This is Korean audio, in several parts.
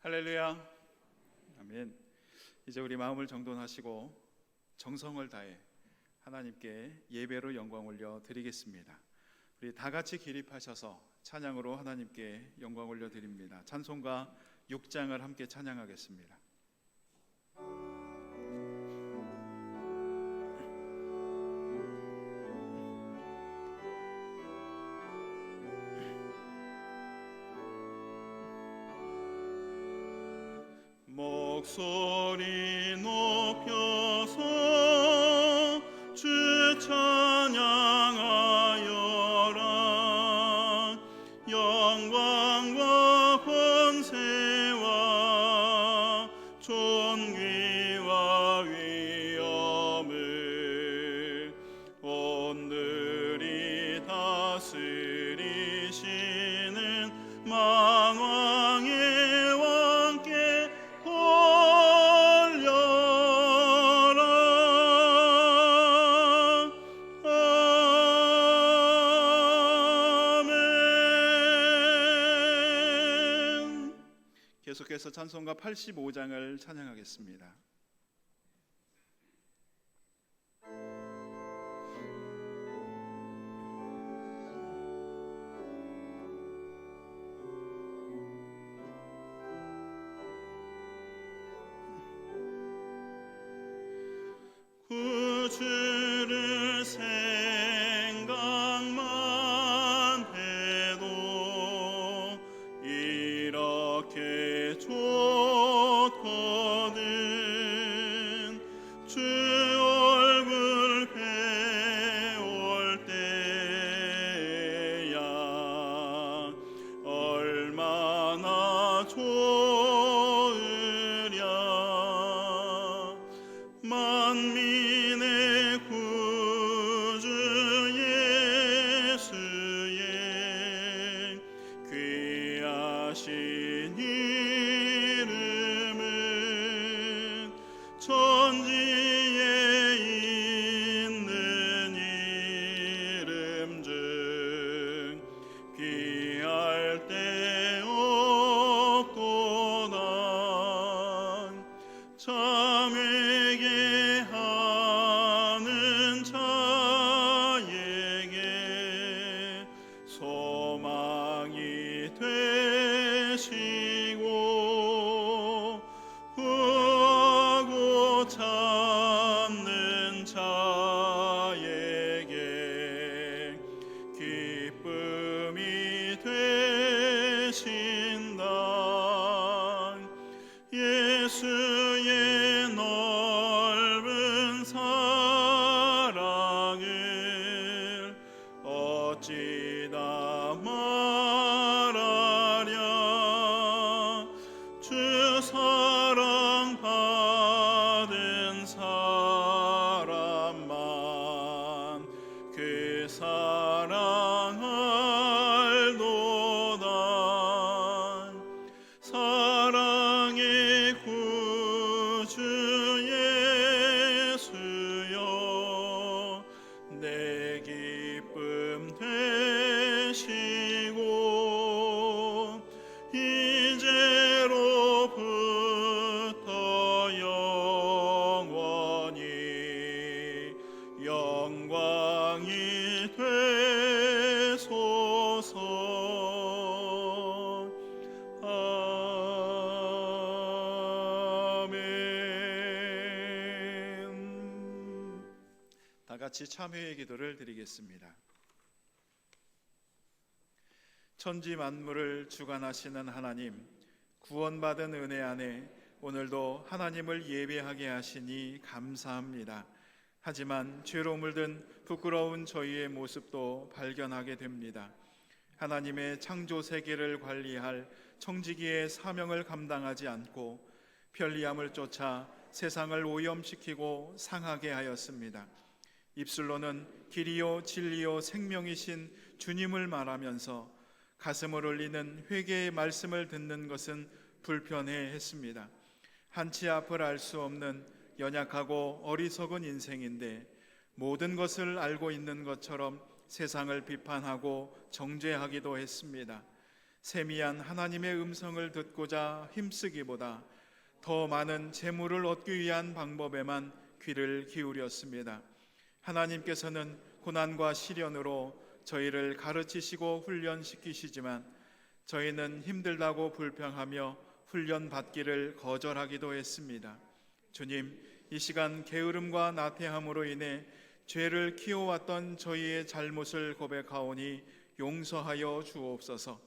할렐루야. 아멘. 이제 우리 마음을 정돈하시고 정성을 다해 하나님께 예배로 영광 올려 드리겠습니다. 우리 다 같이 기립하셔서 찬양으로 하나님께 영광 올려 드립니다. 찬송가 6장을 함께 찬양하겠습니다. 목소리 높여서 주 찬양하여라. 영광과 권세와 존귀와 위엄을 온들이 다스리시는 만왕의 왕께 계속해서 찬송가 85장을 찬양하겠습니다. 구주를 생각만 해도 이렇게 좋거든. 주 얼굴 배울 때야 얼마나 좋으랴. 만민의 구주 예수의 귀하신 이름은 천지에 있는 이름 중 귀할 데 없도다. 참회게 하는 자에게 소망이 되시고 구하고 찾는 자에게 기쁨이 되신다. 예수의 넓은 사랑을 어찌다 말하랴. 주 사랑 받은 사람만 그 사랑 알도다. 사랑의 구주 예수여 내 기쁨 되시고 이제로부터 영원히 영광이 되소서. 다 같이 참회의 기도를 드리겠습니다. 천지 만물을 주관하시는 하나님, 구원받은 은혜 안에 오늘도 하나님을 예배하게 하시니 감사합니다. 하지만 죄로 물든 부끄러운 저희의 모습도 발견하게 됩니다. 하나님의 창조 세계를 관리할 청지기의 사명을 감당하지 않고 편리함을 쫓아 세상을 오염시키고 상하게 하였습니다. 입술로는 길이요 진리요 생명이신 주님을 말하면서 가슴을 울리는 회개의 말씀을 듣는 것은 불편해 했습니다. 한치 앞을 알 수 없는 연약하고 어리석은 인생인데 모든 것을 알고 있는 것처럼 세상을 비판하고 정죄하기도 했습니다. 세미한 하나님의 음성을 듣고자 힘쓰기보다 더 많은 재물을 얻기 위한 방법에만 귀를 기울였습니다. 하나님께서는 고난과 시련으로 저희를 가르치시고 훈련시키시지만 저희는 힘들다고 불평하며 훈련받기를 거절하기도 했습니다. 주님, 이 시간 게으름과 나태함으로 인해 죄를 키워왔던 저희의 잘못을 고백하오니 용서하여 주옵소서.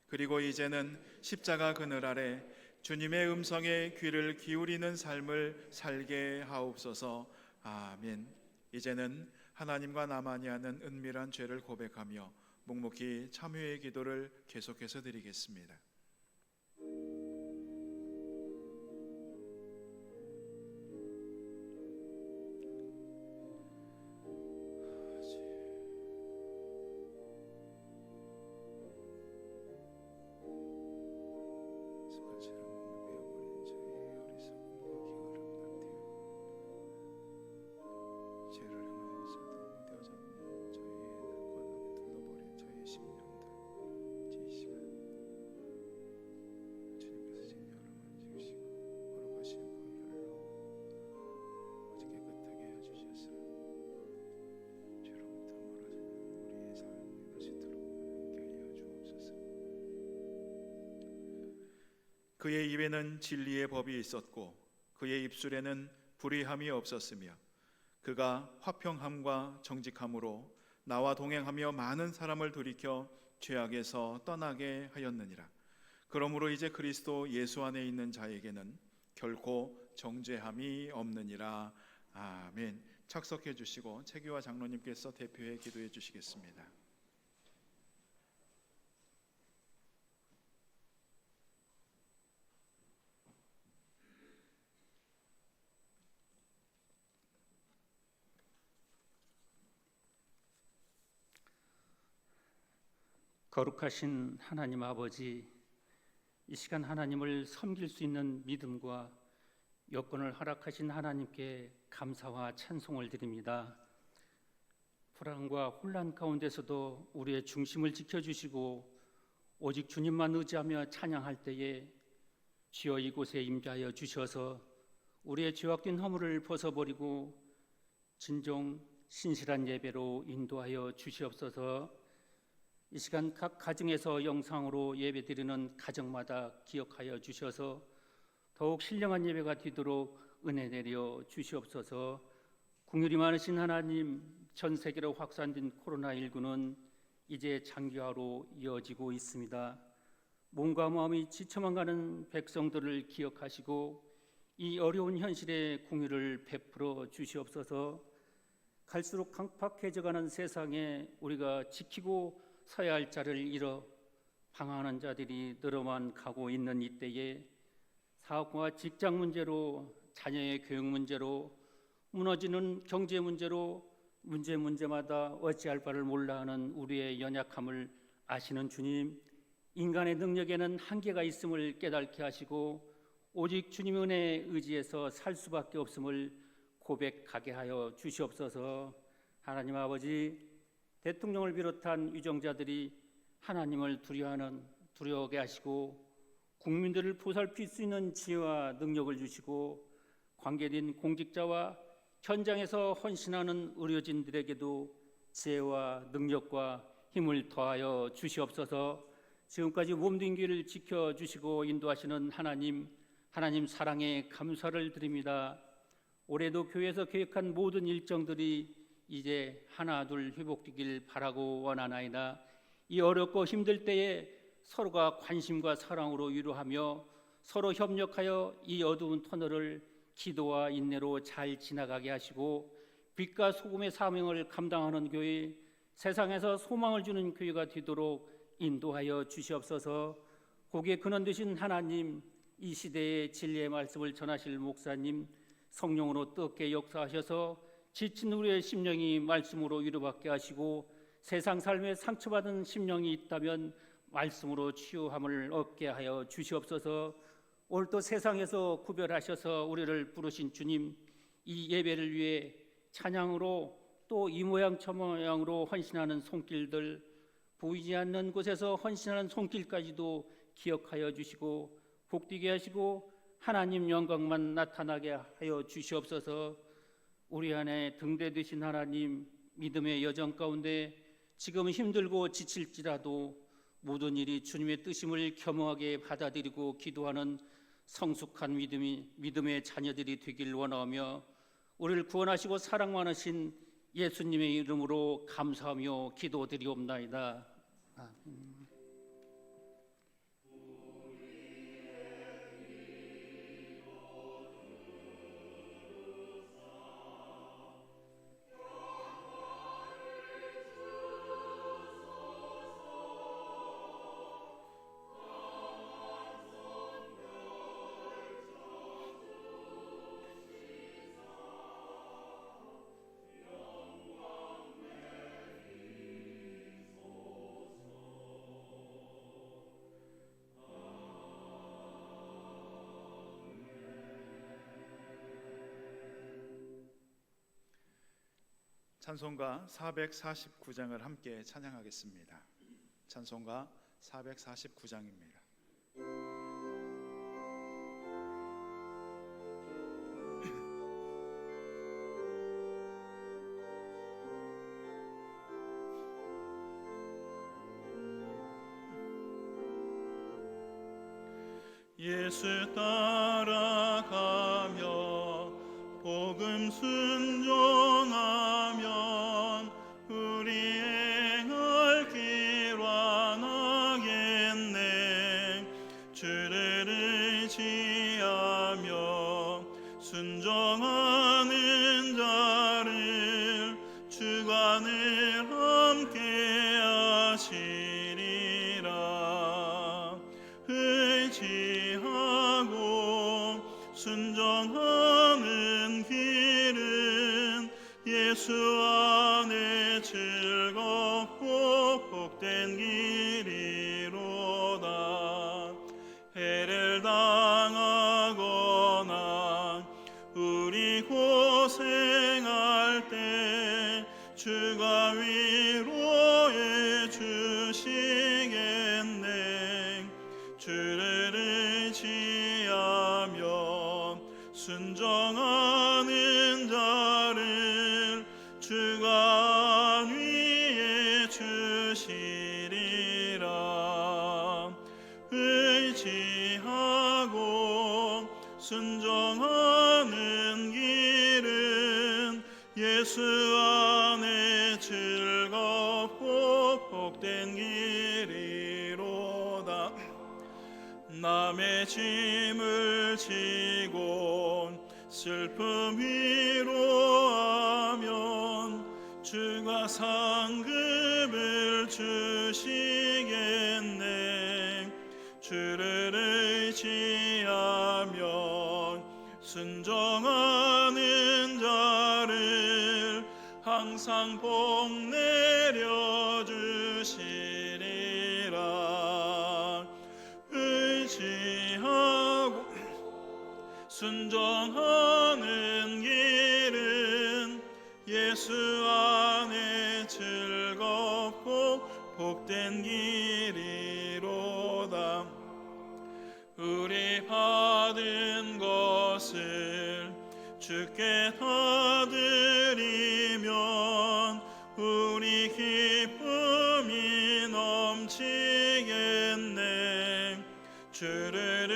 그리고 이제는 십자가 그늘 아래 주님의 음성에 귀를 기울이는 삶을 살게 하옵소서. 아멘. 이제는 하나님과 나만이 하는 은밀한 죄를 고백하며 묵묵히 참회의 기도를 계속해서 드리겠습니다. 그의 입에는 진리의 법이 있었고 그의 입술에는 불의함이 없었으며 그가 화평함과 정직함으로 나와 동행하며 많은 사람을 돌이켜 죄악에서 떠나게 하였느니라. 그러므로 이제 그리스도 예수 안에 있는 자에게는 결코 정죄함이 없느니라. 아멘. 착석해 주시고 최규화 장로님께서 대표해 기도해 주시겠습니다. 거룩하신 하나님 아버지, 이 시간 하나님을 섬길 수 있는 믿음과 여건을 허락하신 하나님께 감사와 찬송을 드립니다. 불안과 혼란 가운데서도 우리의 중심을 지켜주시고 오직 주님만 의지하며 찬양할 때에 주여 이곳에 임재하여 주셔서 우리의 죄악된 허물을 벗어버리고 진정 신실한 예배로 인도하여 주시옵소서. 이 시간 각 가정에서 영상으로 예배드리는 가정마다 기억하여 주셔서 더욱 신령한 예배가 되도록 은혜 내려 주시옵소서. 긍휼이 많으신 하나님, 전 세계로 확산된 코로나19는 이제 장기화로 이어지고 있습니다. 몸과 마음이 지쳐만 가는 백성들을 기억하시고 이 어려운 현실에 긍휼을 베풀어 주시옵소서. 갈수록 강팍해져가는 세상에 우리가 지키고 서야 할 자를 잃어 방황하는 자들이 늘어만 가고 있는 이때에 사업과 직장 문제로, 자녀의 교육 문제로, 무너지는 경제 문제로 문제마다 어찌할 바를 몰라 하는 우리의 연약함을 아시는 주님, 인간의 능력에는 한계가 있음을 깨닫게 하시고 오직 주님의 은혜에 의지해서 살 수밖에 없음을 고백하게 하여 주시옵소서. 하나님 아버지, 대통령을 비롯한 유정자들이 하나님을 두려워하게 하시고 국민들을 보살필 수 있는 지혜와 능력을 주시고 관계된 공직자와 현장에서 헌신하는 의료진들에게도 지혜와 능력과 힘을 더하여 주시옵소서. 지금까지 몸된 길을 지켜주시고 인도하시는 하나님 사랑에 감사를 드립니다. 올해도 교회에서 계획한 모든 일정들이 이제 하나 둘 회복되길 바라고 원하나이다. 이 어렵고 힘들 때에 서로가 관심과 사랑으로 위로하며 서로 협력하여 이 어두운 터널을 기도와 인내로 잘 지나가게 하시고 빛과 소금의 사명을 감당하는 교회, 세상에서 소망을 주는 교회가 되도록 인도하여 주시옵소서. 거기에 근원 되신 하나님, 이 시대의 진리의 말씀을 전하실 목사님, 성령으로 뜨겁게 역사하셔서 지친 우리의 심령이 말씀으로 위로받게 하시고 세상 삶에 상처받은 심령이 있다면 말씀으로 치유함을 얻게 하여 주시옵소서. 오늘 또 세상에서 구별하셔서 우리를 부르신 주님, 이 예배를 위해 찬양으로 또 이 모양 저 모양으로 헌신하는 손길들, 보이지 않는 곳에서 헌신하는 손길까지도 기억하여 주시고 복되게 하시고 하나님 영광만 나타나게 하여 주시옵소서. 우리 안에 등대 되신 하나님, 믿음의 여정 가운데 지금 힘들고 지칠지라도 모든 일이 주님의 뜻임을 겸허하게 받아들이고 기도하는 성숙한 믿음의 자녀들이 되길 원하며 우리를 구원하시고 사랑 많으신 예수님의 이름으로 감사하며 기도드리옵나이다. 아멘. 찬송가 449장을 함께 찬양하겠습니다. 찬송가 449장입니다. 예수 따라가며 복음 순종하면 우리 행할 길 완하겠네. 주를 의지하며 순종하는 자를 주가 늘 함께 하시리라. 의지하고 순종하는 길은 예수 안에 즐겁고 복된 길이로다. 해를 당하거나 우리 고생할 때 주가 위로해 주시겠네. 주를 의지하며 순종하는 자를 주가 안위해 주시리라. 의지하고 순종하는 길은 예수 안에 즐겁고 복된 길이로다. 남의 짐을 지고 슬픔 위로하면 주가 상급을 주시겠네. 주를 의지하며 순종하는 자를 항상 복 내려 주시리라. 의지하고 순종하는 길은 예수 안에 즐겁고 복된 길이로다. 우리 받은 것을 주께 다 드리면 우리 기쁨이 넘치겠네. 주를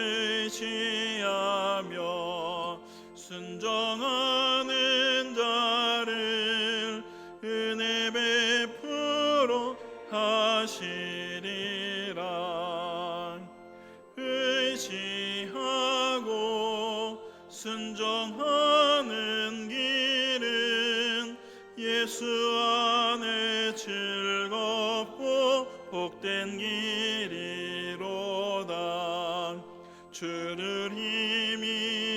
의지하며 순종하는 자를 은혜 베풀어 하시리라. 의지하고 순종하는 길은 예수 안에 즐겁고 복된 길이로다. 주를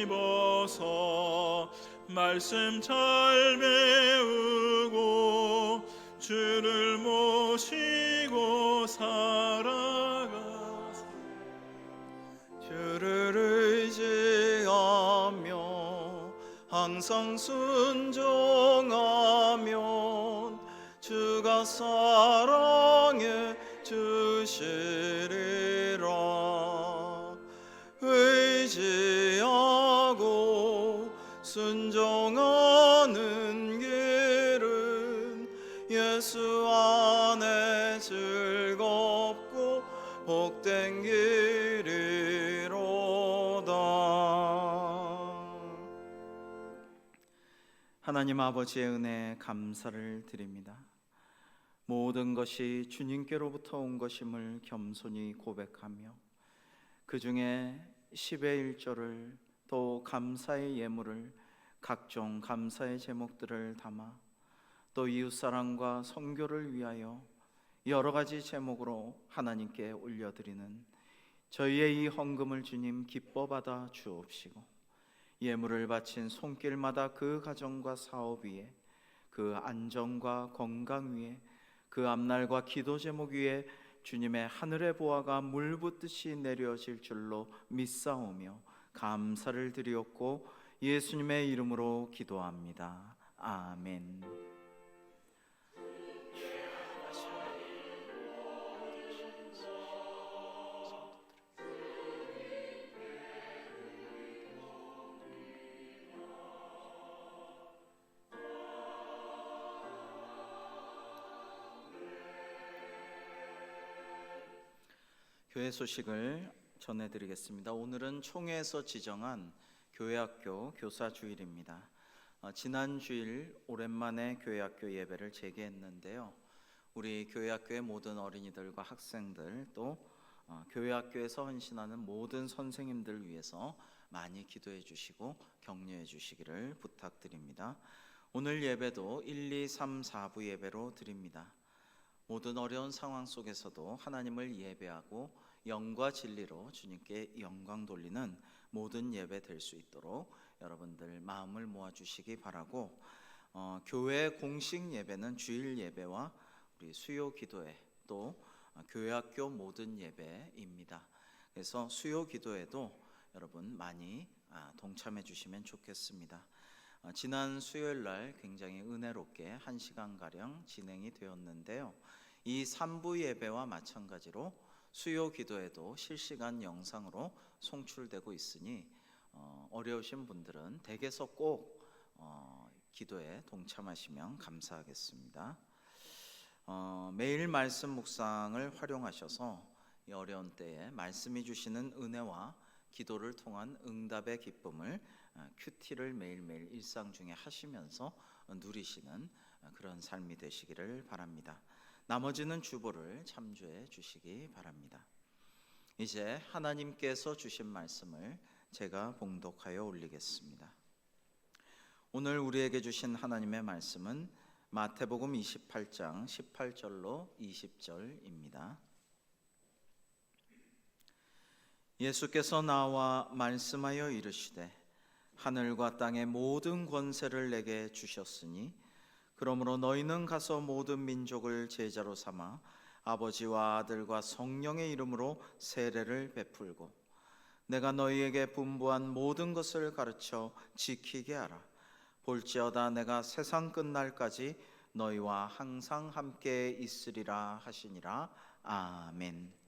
힘입어서 말씀 잘 배우고 주를 모시고 살아가세. 주를 의지하며 항상 순종하면 주가 사랑해 주시리라. 의지하고 순종하는 길은 예수 안에 즐겁고 복된 길이로다. 하나님 아버지의 은혜에 감사를 드립니다. 모든 것이 주님께로부터 온 것임을 겸손히 고백하며 그 중에 10의 1조를 또 감사의 예물을 각종 감사의 제목들을 담아 또 이웃사랑과 선교를 위하여 여러 가지 제목으로 하나님께 올려드리는 저희의 이 헌금을 주님 기뻐 받아 주옵시고, 예물을 바친 손길마다 그 가정과 사업 위에, 그 안정과 건강 위에, 그 앞날과 기도 제목 위에 주님의 하늘의 보화가 물 붓듯이 내려질 줄로 믿사오며 감사를 드리옵고 예수님의 이름으로 기도합니다. 아멘. 교회 소식을 전해드리겠습니다. 오늘은 총회에서 지정한 교회학교 교사 주일입니다. 지난 주일 오랜만에 교회학교 예배를 재개했는데요. 우리 교회학교의 모든 어린이들과 학생들 또 교회학교에서 헌신하는 모든 선생님들 위해서 많이 기도해 주시고 격려해 주시기를 부탁드립니다. 오늘 예배도 1, 2, 3, 4부 예배로 드립니다. 모든 어려운 상황 속에서도 하나님을 예배하고 영과 진리로 주님께 영광 돌리는 모든 예배 될 수 있도록 여러분들 마음을 모아주시기 바라고, 교회 공식 예배는 주일 예배와 우리 수요 기도회 또 교회학교 모든 예배입니다. 그래서 수요 기도회도 여러분 많이 동참해 주시면 좋겠습니다. 지난 수요일 날 굉장히 은혜롭게 1시간가량 진행이 되었는데요. 이 3부 예배와 마찬가지로 수요 기도에도 실시간 영상으로 송출되고 있으니 어려우신 분들은 댁에서 꼭 기도에 동참하시면 감사하겠습니다. 매일 말씀 묵상을 활용하셔서 이 어려운 때에 말씀이 주시는 은혜와 기도를 통한 응답의 기쁨을 큐티를 매일매일 일상 중에 하시면서 누리시는 그런 삶이 되시기를 바랍니다. 나머지는 주보를 참조해 주시기 바랍니다. 이제 하나님께서 주신 말씀을 제가 봉독하여 올리겠습니다. 오늘 우리에게 주신 하나님의 말씀은 마태복음 28장 18절로 20절입니다. 예수께서 나와 말씀하여 이르시되 하늘과 땅의 모든 권세를 내게 주셨으니 그러므로 너희는 가서 모든 민족을 제자로 삼아 아버지와 아들과 성령의 이름으로 세례를 베풀고 내가 너희에게 분부한 모든 것을 가르쳐 지키게 하라. 볼지어다 내가 세상 끝날까지 너희와 항상 함께 있으리라 하시니라. 아멘.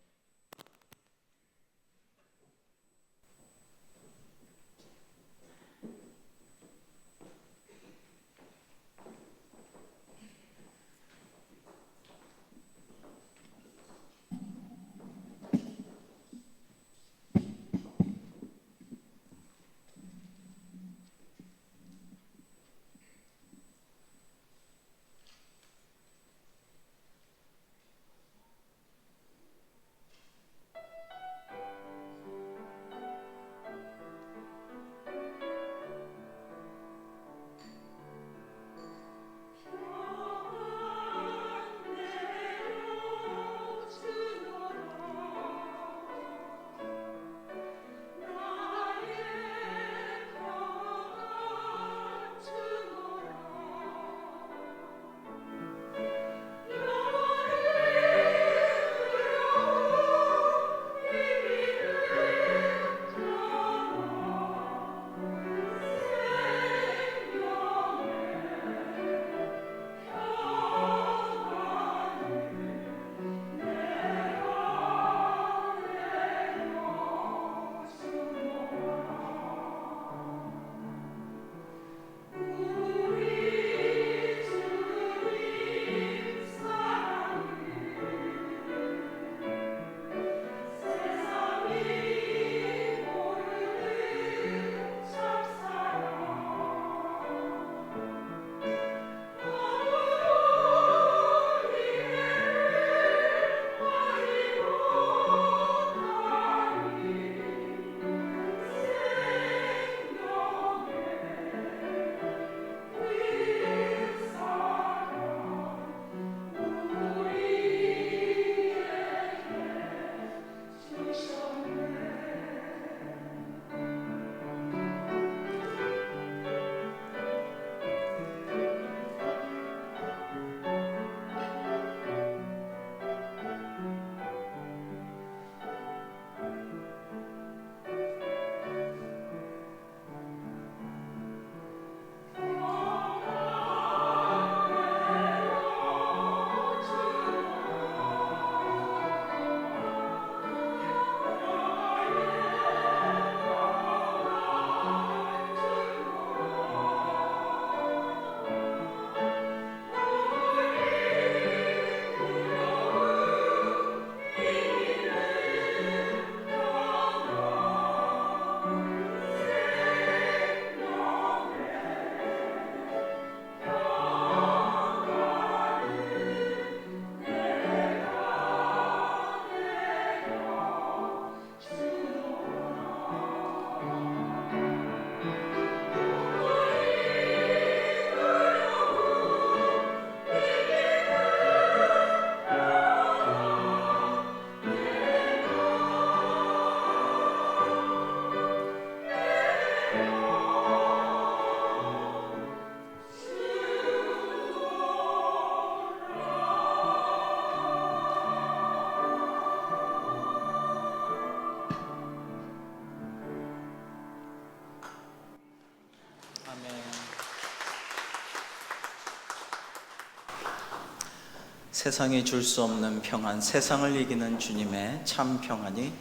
세상이 줄 수 없는 평안, 세상을 이기는 주님의 참 평안이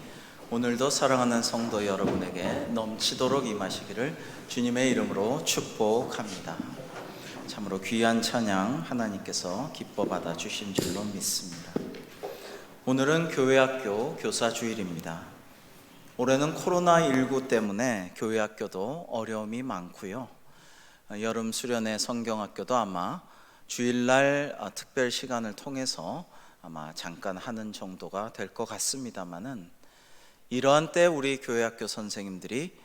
오늘도 사랑하는 성도 여러분에게 넘치도록 임하시기를 주님의 이름으로 축복합니다. 참으로 귀한 찬양 하나님께서 기뻐 받아 주신 줄로 믿습니다. 오늘은 교회학교 교사주일입니다. 올해는 코로나19 때문에 교회학교도 어려움이 많고요. 여름 수련회 성경학교도 아마 주일날 특별 시간을 통해서 아마 잠깐 하는 정도가 될 것 같습니다만은, 이러한 때 우리 교회학교 선생님들이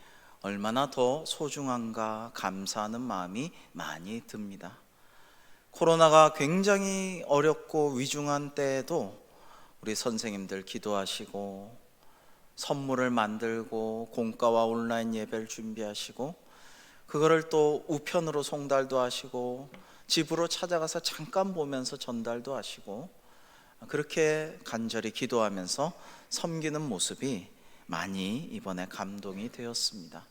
얼마나 더 소중한가 감사하는 마음이 많이 듭니다. 코로나가 굉장히 어렵고 위중한 때에도 우리 선생님들 기도하시고 선물을 만들고 공과와 온라인 예배를 준비하시고, 그거를 또 우편으로 송달도 하시고 집으로 찾아가서 잠깐 보면서 전달도 하시고, 그렇게 간절히 기도하면서 섬기는 모습이 많이 이번에 감동이 되었습니다.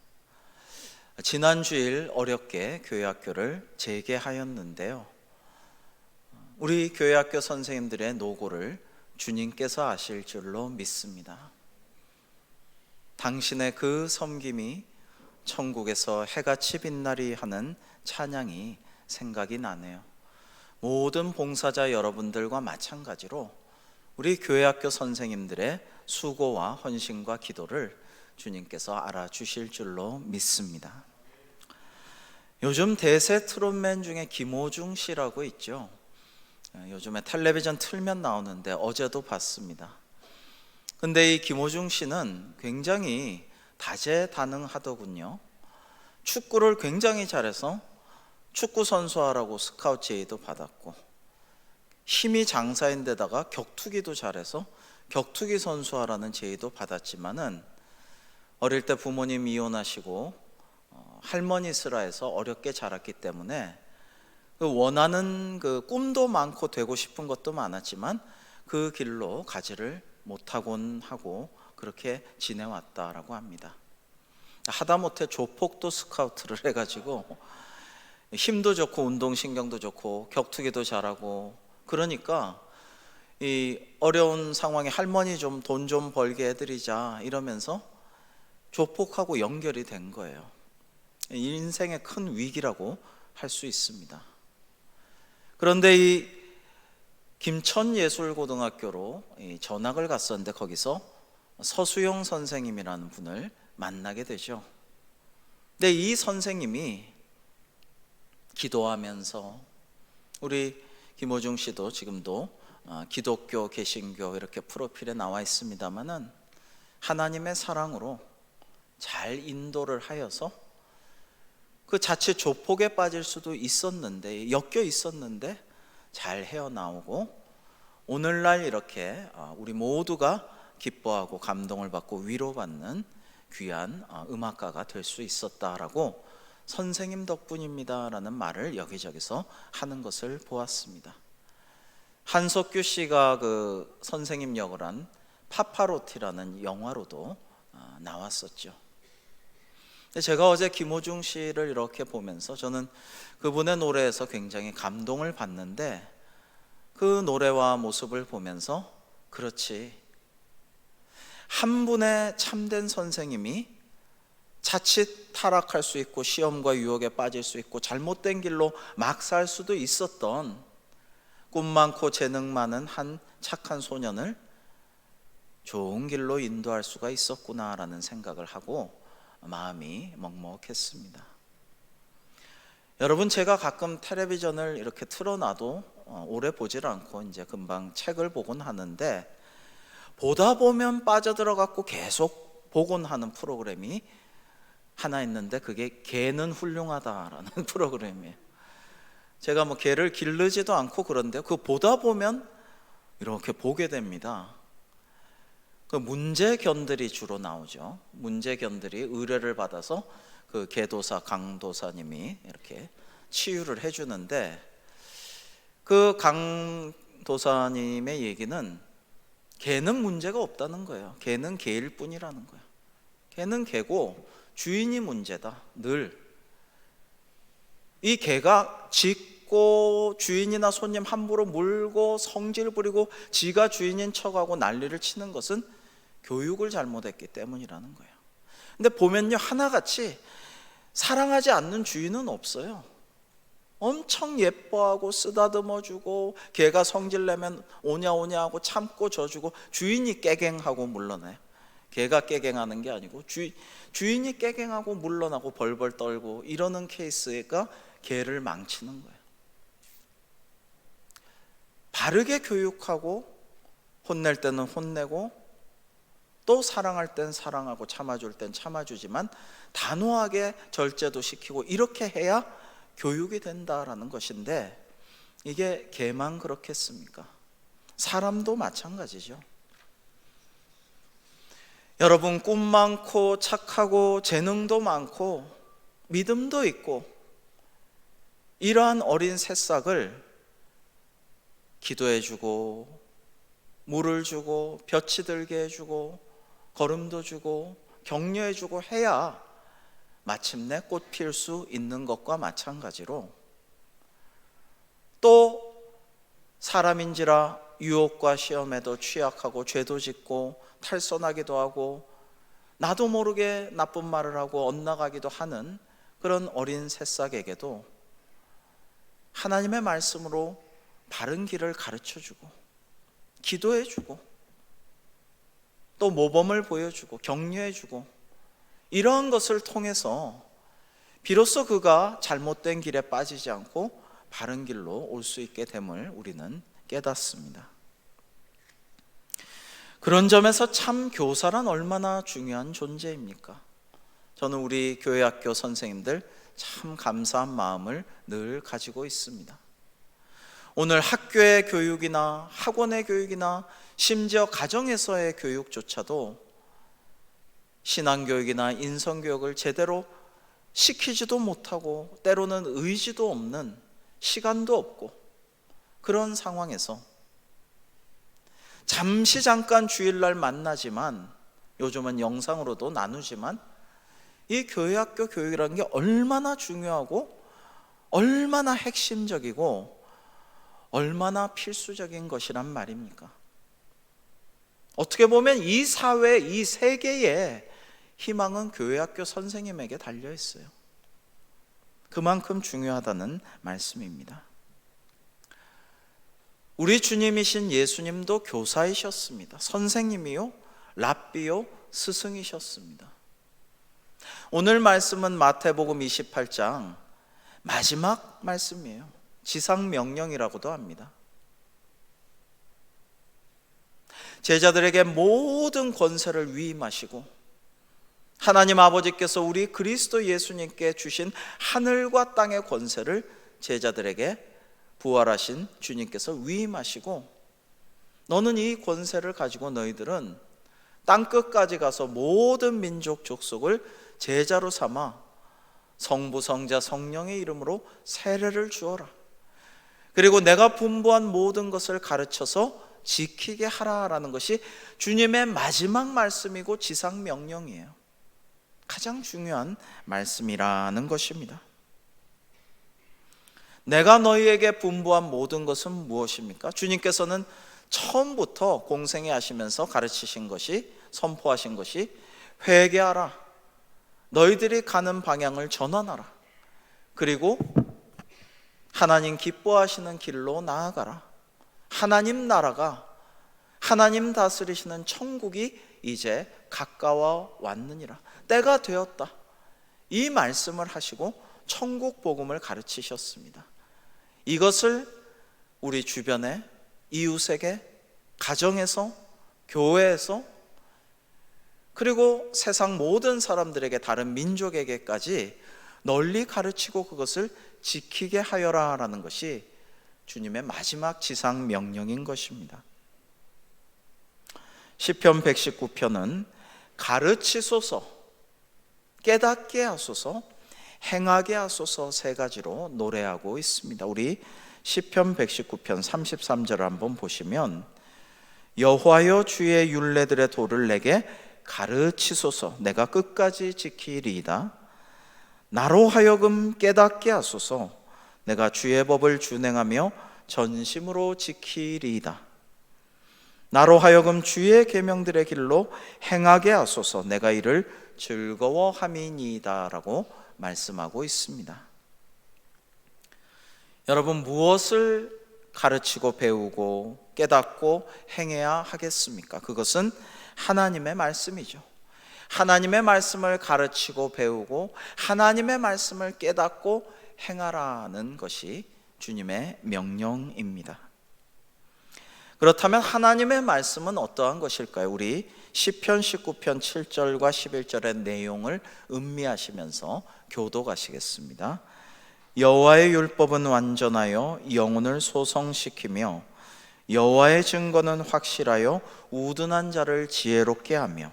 지난 주일 어렵게 교회학교를 재개하였는데요, 우리 교회학교 선생님들의 노고를 주님께서 아실 줄로 믿습니다. 당신의 그 섬김이 천국에서 해같이 빛나리 하는 찬양이 생각이 나네요. 모든 봉사자 여러분들과 마찬가지로 우리 교회학교 선생님들의 수고와 헌신과 기도를 주님께서 알아주실 줄로 믿습니다. 요즘 대세 트롯맨 중에 김호중 씨라고 있죠. 요즘에 텔레비전 틀면 나오는데 어제도 봤습니다. 근데 이 김호중 씨는 굉장히 다재다능하더군요. 축구를 굉장히 잘해서 축구 선수하라고 스카우트 제의도 받았고, 힘이 장사인데다가 격투기도 잘해서 격투기 선수하라는 제의도 받았지만은, 어릴 때 부모님 이혼하시고 할머니 슬하에서 어렵게 자랐기 때문에 그 원하는 그 꿈도 많고 되고 싶은 것도 많았지만 그 길로 가지를 못하곤 하고 그렇게 지내왔다라고 합니다. 하다못해 조폭도 스카우트를 해가지고 힘도 좋고 운동신경도 좋고 격투기도 잘하고, 그러니까 이 어려운 상황에 할머니 좀 돈 좀 벌게 해드리자 이러면서 조폭하고 연결이 된 거예요. 인생의 큰 위기라고 할 수 있습니다. 그런데 이 김천예술고등학교로 전학을 갔었는데 거기서 서수영 선생님이라는 분을 만나게 되죠. 근데 이 선생님이 기도하면서, 우리 김호중 씨도 지금도 기독교, 개신교 이렇게 프로필에 나와 있습니다만은, 하나님의 사랑으로 잘 인도를 하여서 그 자칫 조폭에 빠질 수도 있었는데, 엮여 있었는데 잘 헤어나오고, 오늘날 이렇게 우리 모두가 기뻐하고 감동을 받고 위로받는 귀한 음악가가 될 수 있었다라고 선생님 덕분입니다라는 말을 여기저기서 하는 것을 보았습니다. 한석규 씨가 그 선생님 역을 한 파파로티라는 영화로도 나왔었죠. 제가 어제 김호중 씨를 이렇게 보면서 저는 그분의 노래에서 굉장히 감동을 받는데, 그 노래와 모습을 보면서 그렇지, 한 분의 참된 선생님이 자칫 타락할 수 있고 시험과 유혹에 빠질 수 있고 잘못된 길로 막 살 수도 있었던 꿈 많고 재능 많은 한 착한 소년을 좋은 길로 인도할 수가 있었구나라는 생각을 하고 마음이 먹먹했습니다. 여러분, 제가 가끔 텔레비전을 이렇게 틀어놔도 오래 보질 않고 이제 금방 책을 보곤 하는데, 보다 보면 빠져들어갖고 계속 보곤 하는 프로그램이 하나 있는데, 그게 개는 훌륭하다라는 프로그램이에요. 제가 뭐 개를 기르지도 않고 그런데 그 보다 보면 이렇게 보게 됩니다. 그 문제견들이 주로 나오죠. 문제견들이 의뢰를 받아서 그 개도사 강도사님이 이렇게 치유를 해주는데, 그 강도사님의 얘기는 개는 문제가 없다는 거예요. 개는 개일 뿐이라는 거예요. 개는 개고 주인이 문제다. 늘 이 개가 지 짖고 주인이나 손님 함부로 물고 성질 부리고 지가 주인인 척하고 난리를 치는 것은 교육을 잘못했기 때문이라는 거예요. 근데 보면요, 하나같이 사랑하지 않는 주인은 없어요. 엄청 예뻐하고 쓰다듬어주고, 걔가 성질내면 오냐 오냐 하고 참고 져주고, 주인이 깨갱하고 물러나요. 걔가 깨갱하는 게 아니고 주인이 깨갱하고 물러나고 벌벌 떨고 이러는 케이스가 걔를 망치는 거예요. 바르게 교육하고 혼낼 때는 혼내고 또 사랑할 땐 사랑하고 참아줄 땐 참아주지만 단호하게 절제도 시키고 이렇게 해야 교육이 된다라는 것인데, 이게 걔만 그렇겠습니까? 사람도 마찬가지죠. 여러분, 꿈 많고 착하고 재능도 많고 믿음도 있고 이러한 어린 새싹을 기도해주고 물을 주고 볕이 들게 해주고 걸음도 주고 격려해주고 해야 마침내 꽃 피울 수 있는 것과 마찬가지로, 또 사람인지라 유혹과 시험에도 취약하고 죄도 짓고 탈선하기도 하고 나도 모르게 나쁜 말을 하고 엇나가기도 하는 그런 어린 새싹에게도 하나님의 말씀으로 바른 길을 가르쳐주고 기도해주고 또 모범을 보여주고 격려해주고, 이러한 것을 통해서 비로소 그가 잘못된 길에 빠지지 않고 바른 길로 올 수 있게 됨을 우리는 깨닫습니다. 그런 점에서 참 교사란 얼마나 중요한 존재입니까? 저는 우리 교회 학교 선생님들 참 감사한 마음을 늘 가지고 있습니다. 오늘 학교의 교육이나 학원의 교육이나 심지어 가정에서의 교육조차도 신앙교육이나 인성교육을 제대로 시키지도 못하고 때로는 의지도 없는, 시간도 없고 그런 상황에서 잠시 잠깐 주일날 만나지만, 요즘은 영상으로도 나누지만, 이 교회 학교 교육이라는 게 얼마나 중요하고 얼마나 핵심적이고 얼마나 필수적인 것이란 말입니까? 어떻게 보면 이 사회, 이 세계의 희망은 교회 학교 선생님에게 달려 있어요. 그만큼 중요하다는 말씀입니다. 우리 주님이신 예수님도 교사이셨습니다. 선생님이요, 랍비요, 스승이셨습니다. 오늘 말씀은 마태복음 28장 마지막 말씀이에요. 지상명령이라고도 합니다. 제자들에게 모든 권세를 위임하시고 하나님 아버지께서 우리 그리스도 예수님께 주신 하늘과 땅의 권세를 제자들에게 부활하신 주님께서 위임하시고, 너는 이 권세를 가지고 너희들은 땅끝까지 가서 모든 민족 족속을 제자로 삼아 성부 성자 성령의 이름으로 세례를 주어라. 그리고 내가 분부한 모든 것을 가르쳐서 지키게 하라라는 것이 주님의 마지막 말씀이고 지상 명령이에요. 가장 중요한 말씀이라는 것입니다. 내가 너희에게 분부한 모든 것은 무엇입니까? 주님께서는 처음부터 공생애 하시면서 가르치신 것이, 선포하신 것이 회개하라, 너희들이 가는 방향을 전환하라, 그리고 하나님 기뻐하시는 길로 나아가라, 하나님 나라가, 하나님 다스리시는 천국이 이제 가까워 왔느니라, 때가 되었다, 이 말씀을 하시고 천국 복음을 가르치셨습니다. 이것을 우리 주변에, 이웃에게, 가정에서, 교회에서, 그리고 세상 모든 사람들에게, 다른 민족에게까지 널리 가르치고 그것을 지키게 하여라라는 것이 주님의 마지막 지상 명령인 것입니다. 시편 119편은 가르치소서, 깨닫게 하소서, 행하게 하소서 세 가지로 노래하고 있습니다. 우리 시편 119편 33절을 한번 보시면, 여호와여 주의 율례들의 도를 내게 가르치소서, 내가 끝까지 지키리이다. 나로 하여금 깨닫게 하소서, 내가 주의 법을 준행하며 전심으로 지키리이다. 나로 하여금 주의 계명들의 길로 행하게 하소서. 내가 이를 즐거워함이니이다 라고 말씀하고 있습니다. 여러분, 무엇을 가르치고 배우고 깨닫고 행해야 하겠습니까? 그것은 하나님의 말씀이죠. 하나님의 말씀을 가르치고 배우고 하나님의 말씀을 깨닫고 행하라는 것이 주님의 명령입니다. 그렇다면 하나님의 말씀은 어떠한 것일까요? 우리 시편 19편 7절과 11절의 내용을 음미하시면서 교독하시겠습니다. 여호와의 율법은 완전하여 영혼을 소성시키며 여호와의 증거는 확실하여 우둔한 자를 지혜롭게 하며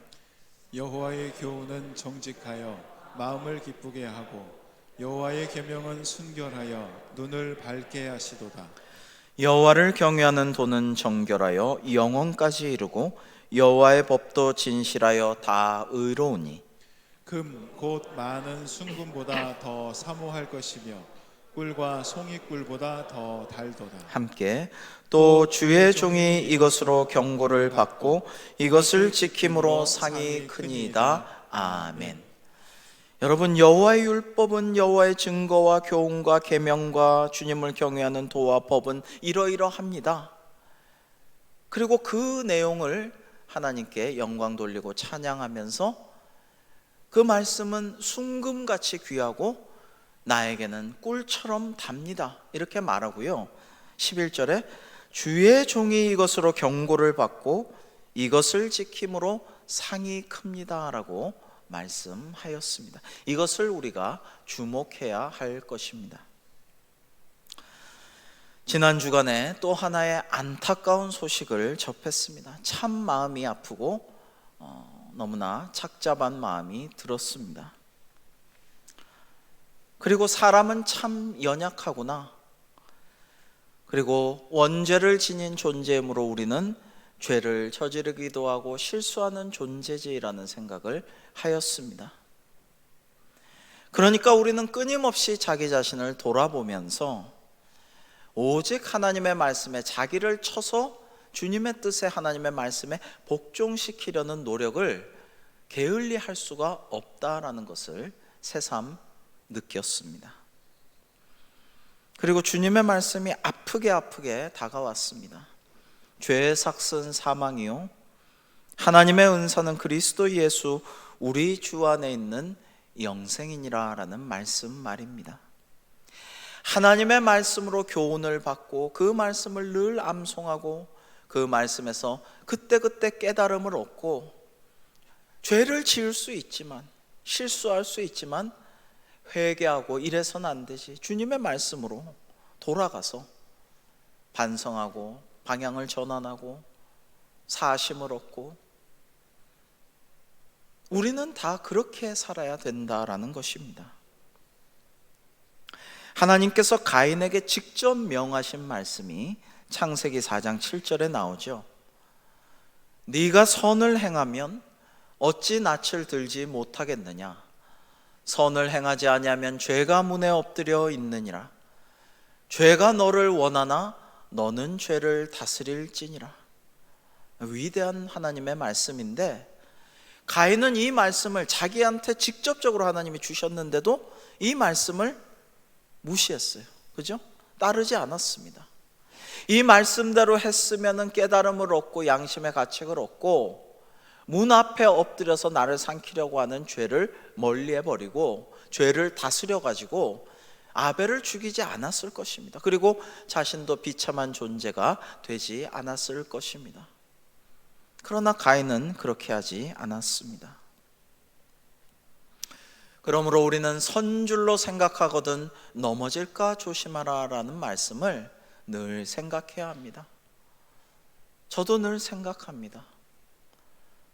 여호와의 교훈은 정직하여 마음을 기쁘게 하고 여호와의 계명은 순결하여 눈을 밝게 하시도다. 여호와를 경외하는 도는 정결하여 영혼까지 이르고 여호와의 법도 진실하여 다 의로우니 금 곧 많은 순금보다 더 사모할 것이며 꿀과 송이꿀보다 더 달도다. 함께 또 주의 종이 이것으로 경고를 받고 이것을 지킴으로 상이 크니이다. 아멘. 여러분, 여호와의 율법은 여호와의 증거와 교훈과 계명과 주님을 경외하는 도와 법은 이러이러합니다. 그리고 그 내용을 하나님께 영광 돌리고 찬양하면서 그 말씀은 순금같이 귀하고 나에게는 꿀처럼 답니다. 이렇게 말하고요. 11절에 주의 종이 이것으로 경고를 받고 이것을 지킴으로 상이 큽니다 라고 말씀하였습니다. 이것을 우리가 주목해야 할 것입니다. 지난 주간에 또 하나의 안타까운 소식을 접했습니다. 참 마음이 아프고 너무나 착잡한 마음이 들었습니다. 그리고 사람은 참 연약하구나. 그리고 원죄를 지닌 존재이므로 우리는 죄를 저지르기도 하고 실수하는 존재지라는 생각을 하였습니다. 그러니까 우리는 끊임없이 자기 자신을 돌아보면서 오직 하나님의 말씀에 자기를 쳐서 주님의 뜻에 하나님의 말씀에 복종시키려는 노력을 게을리 할 수가 없다라는 것을 새삼 느꼈습니다. 그리고 주님의 말씀이 아프게 다가왔습니다. 죄의 삭은 사망이요 하나님의 은사는 그리스도 예수 우리 주 안에 있는 영생이니라 라는 말씀 말입니다. 하나님의 말씀으로 교훈을 받고 그 말씀을 늘 암송하고 그 말씀에서 그때그때 깨달음을 얻고 죄를 지을 수 있지만 실수할 수 있지만 회개하고 이래서는 안 되지. 주님의 말씀으로 돌아가서 반성하고 방향을 전환하고 사심을 얻고 우리는 다 그렇게 살아야 된다라는 것입니다. 하나님께서 가인에게 직접 명하신 말씀이 창세기 4장 7절에 나오죠. 네가 선을 행하면 어찌 낯을 들지 못하겠느냐. 선을 행하지 아니하면 죄가 문에 엎드려 있느니라. 죄가 너를 원하나 너는 죄를 다스릴지니라. 위대한 하나님의 말씀인데 가인은 이 말씀을 자기한테 직접적으로 하나님이 주셨는데도 이 말씀을 무시했어요. 그죠? 따르지 않았습니다. 이 말씀대로 했으면 깨달음을 얻고 양심의 가책을 얻고 문 앞에 엎드려서 나를 삼키려고 하는 죄를 멀리해버리고 죄를 다스려가지고 아벨을 죽이지 않았을 것입니다. 그리고 자신도 비참한 존재가 되지 않았을 것입니다. 그러나 가인은 그렇게 하지 않았습니다. 그러므로 우리는 선줄로 생각하거든 넘어질까 조심하라 라는 말씀을 늘 생각해야 합니다. 저도 늘 생각합니다.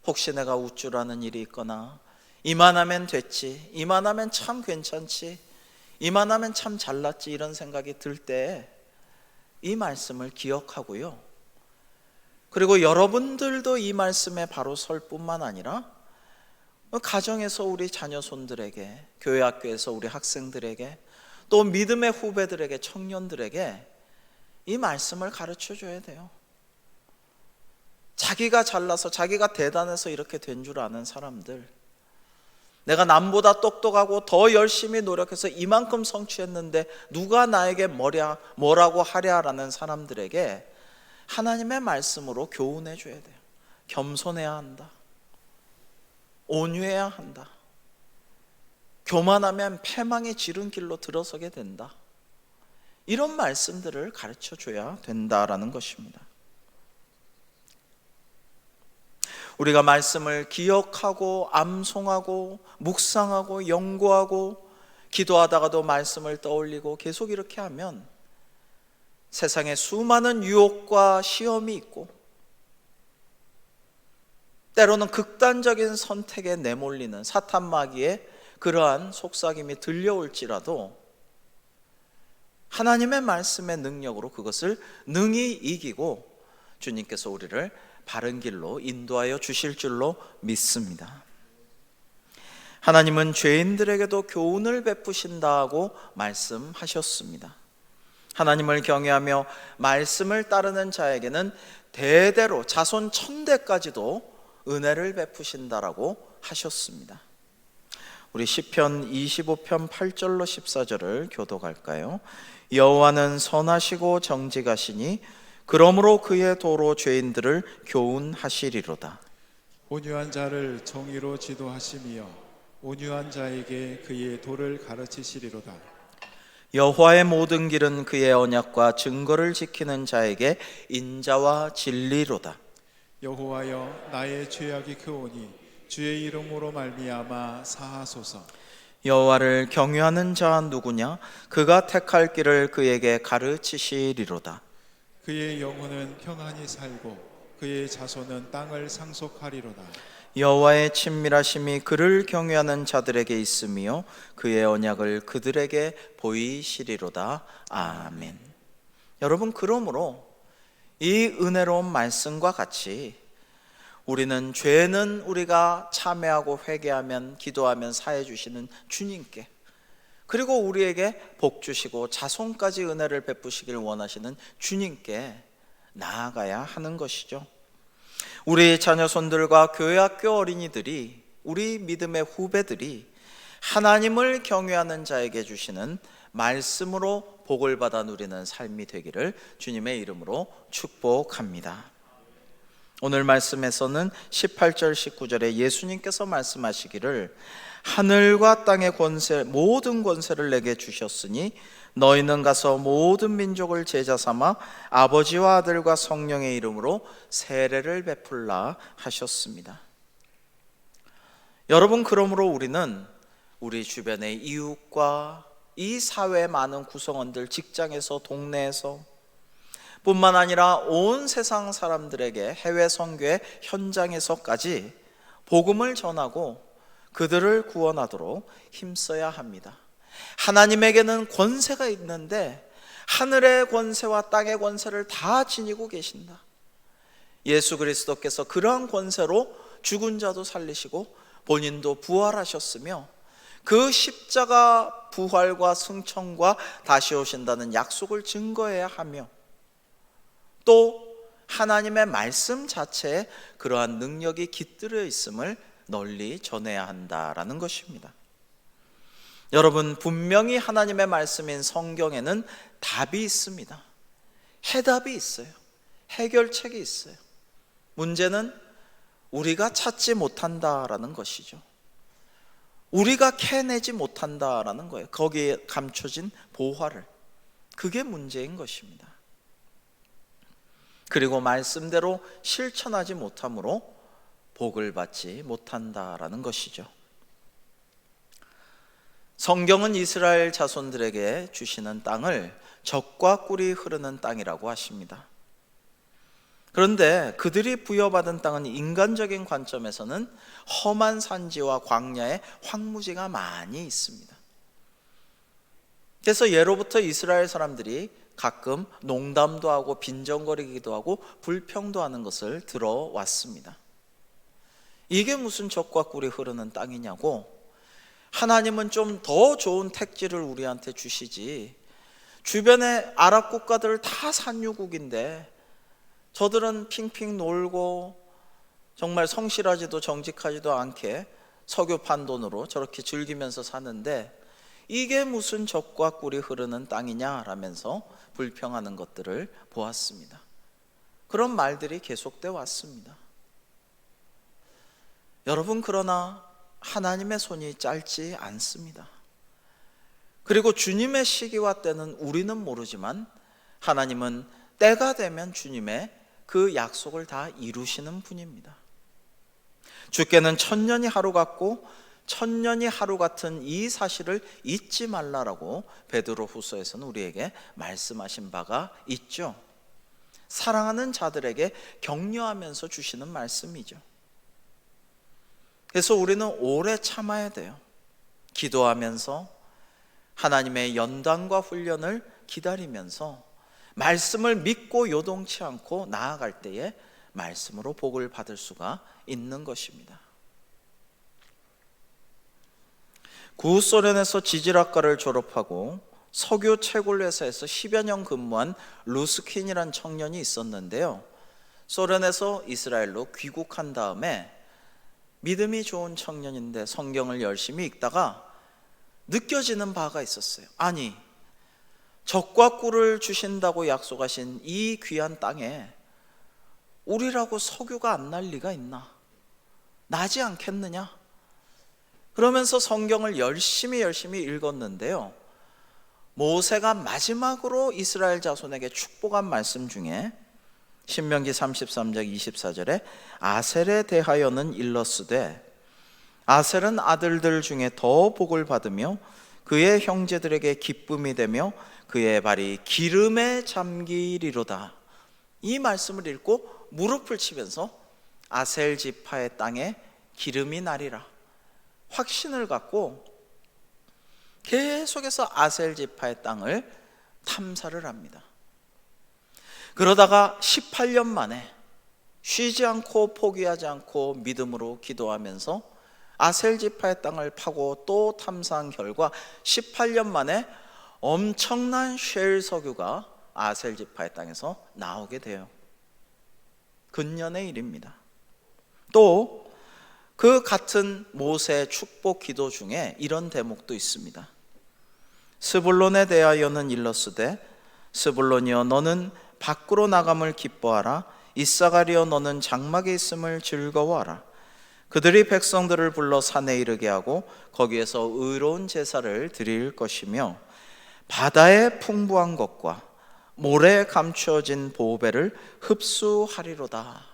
혹시 내가 우쭐하는 일이 있거나 이만하면 됐지, 이만하면 참 괜찮지, 이만하면 참 잘났지 이런 생각이 들 때 이 말씀을 기억하고요. 그리고 여러분들도 이 말씀에 바로 설 뿐만 아니라 가정에서 우리 자녀 손들에게, 교회 학교에서 우리 학생들에게, 또 믿음의 후배들에게, 청년들에게 이 말씀을 가르쳐 줘야 돼요. 자기가 잘나서 자기가 대단해서 이렇게 된 줄 아는 사람들, 내가 남보다 똑똑하고 더 열심히 노력해서 이만큼 성취했는데 누가 나에게 뭐라고 하랴라는 사람들에게 하나님의 말씀으로 교훈해 줘야 돼요. 겸손해야 한다. 온유해야 한다. 교만하면 패망의 지름길로 들어서게 된다. 이런 말씀들을 가르쳐 줘야 된다라는 것입니다. 우리가 말씀을 기억하고 암송하고 묵상하고 연구하고 기도하다가도 말씀을 떠올리고 계속 이렇게 하면 세상에 수많은 유혹과 시험이 있고 때로는 극단적인 선택에 내몰리는 사탄 마귀의 그러한 속삭임이 들려올지라도 하나님의 말씀의 능력으로 그것을 능히 이기고 주님께서 우리를 바른 길로 인도하여 주실 줄로 믿습니다. 하나님은 죄인들에게도 교훈을 베푸신다고 말씀하셨습니다. 하나님을 경외하며 말씀을 따르는 자에게는 대대로 자손 천대까지도 은혜를 베푸신다라고 하셨습니다. 우리 시편 25편 8절로 14절을 교독할까요? 여호와는 선하시고 정직하시니 그러므로 그의 도로 죄인들을 교훈하시리로다. 온유한 자를 정의로 지도하시며 온유한 자에게 그의 도를 가르치시리로다. 여호와의 모든 길은 그의 언약과 증거를 지키는 자에게 인자와 진리로다. 여호와여, 나의 죄악이 크오니 주의 이름으로 말미암아 사하소서. 여호와를 경외하는 자 누구냐? 그가 택할 길을 그에게 가르치시리로다. 그의 영혼은 평안히 살고 그의 자손은 땅을 상속하리로다. 여호와의 친밀하심이 그를 경외하는 자들에게 있으며 그의 언약을 그들에게 보이시리로다. 아멘. 여러분, 그러므로 이 은혜로운 말씀과 같이 우리는 죄는 우리가 참회하고 회개하면, 기도하면 사해 주시는 주님께, 그리고 우리에게 복 주시고 자손까지 은혜를 베푸시길 원하시는 주님께 나아가야 하는 것이죠. 우리 자녀손들과 교회학교 어린이들이, 우리 믿음의 후배들이 하나님을 경외하는 자에게 주시는 말씀으로 복을 받아 누리는 삶이 되기를 주님의 이름으로 축복합니다. 오늘 말씀에서는 18절 19절에 예수님께서 말씀하시기를 하늘과 땅의 권세, 모든 권세를 내게 주셨으니 너희는 가서 모든 민족을 제자 삼아 아버지와 아들과 성령의 이름으로 세례를 베풀라 하셨습니다. 여러분, 그러므로 우리는 우리 주변의 이웃과 이 사회의 많은 구성원들, 직장에서, 동네에서 뿐만 아니라 온 세상 사람들에게 해외 선교의 현장에서까지 복음을 전하고 그들을 구원하도록 힘써야 합니다. 하나님에게는 권세가 있는데 하늘의 권세와 땅의 권세를 다 지니고 계신다. 예수 그리스도께서 그러한 권세로 죽은 자도 살리시고 본인도 부활하셨으며 그 십자가 부활과 승천과 다시 오신다는 약속을 증거해야 하며 또 하나님의 말씀 자체에 그러한 능력이 깃들여 있음을 널리 전해야 한다라는 것입니다. 여러분, 분명히 하나님의 말씀인 성경에는 답이 있습니다. 해답이 있어요. 해결책이 있어요. 문제는 우리가 찾지 못한다라는 것이죠. 우리가 캐내지 못한다라는 거예요. 거기에 감춰진 보화를. 그게 문제인 것입니다. 그리고 말씀대로 실천하지 못함으로 복을 받지 못한다라는 것이죠. 성경은 이스라엘 자손들에게 주시는 땅을 젖과 꿀이 흐르는 땅이라고 하십니다. 그런데 그들이 부여받은 땅은 인간적인 관점에서는 험한 산지와 광야의 황무지가 많이 있습니다. 그래서 예로부터 이스라엘 사람들이 가끔 농담도 하고 빈정거리기도 하고 불평도 하는 것을 들어왔습니다. 이게 무슨 젖과 꿀이 흐르는 땅이냐고 하나님은 좀 더 좋은 택지를 우리한테 주시지, 주변의 아랍 국가들 다 산유국인데 저들은 핑핑 놀고 정말 성실하지도 정직하지도 않게 석유 판돈으로 저렇게 즐기면서 사는데 이게 무슨 젖과 꿀이 흐르는 땅이냐라면서 불평하는 것들을 보았습니다. 그런 말들이 계속되어 왔습니다. 여러분, 그러나 하나님의 손이 짧지 않습니다. 그리고 주님의 시기와 때는 우리는 모르지만 하나님은 때가 되면 주님의 그 약속을 다 이루시는 분입니다. 주께는 천년이 하루 같고 천년이 하루 같은 이 사실을 잊지 말라라고 베드로후서에서는 우리에게 말씀하신 바가 있죠. 사랑하는 자들에게 격려하면서 주시는 말씀이죠. 그래서 우리는 오래 참아야 돼요. 기도하면서 하나님의 연단과 훈련을 기다리면서 말씀을 믿고 요동치 않고 나아갈 때에 말씀으로 복을 받을 수가 있는 것입니다. 구소련에서 지질학과를 졸업하고 석유 채굴 회사에서 10여 년 근무한 루스킨이라는 청년이 있었는데요, 소련에서 이스라엘로 귀국한 다음에 믿음이 좋은 청년인데 성경을 열심히 읽다가 느껴지는 바가 있었어요. 아니, 젖과 꿀을 주신다고 약속하신 이 귀한 땅에 우리라고 석유가 안 날 리가 있나? 나지 않겠느냐? 그러면서 성경을 열심히 읽었는데요, 모세가 마지막으로 이스라엘 자손에게 축복한 말씀 중에 신명기 33장 24절에 아셀에 대하여는 일러스되 아셀은 아들들 중에 더 복을 받으며 그의 형제들에게 기쁨이 되며 그의 발이 기름에 잠기리로다. 이 말씀을 읽고 무릎을 치면서 아셀 지파의 땅에 기름이 나리라 확신을 갖고 계속해서 아셀 지파의 땅을 탐사를 합니다. 그러다가 18년 만에 쉬지 않고 포기하지 않고 믿음으로 기도하면서 아셀 지파의 땅을 파고 또 탐사한 결과 18년 만에 엄청난 쉐일 석유가 아셀 지파의 땅에서 나오게 돼요. 근년의 일입니다. 또 그 같은 모세의 축복 기도 중에 이런 대목도 있습니다. 스불론에 대하여는 일러스되 스불론이여 너는 밖으로 나감을 기뻐하라. 이사가리여 너는 장막에 있음을 즐거워하라. 그들이 백성들을 불러 산에 이르게 하고 거기에서 의로운 제사를 드릴 것이며 바다의 풍부한 것과 모래에 감추어진 보배를 흡수하리로다.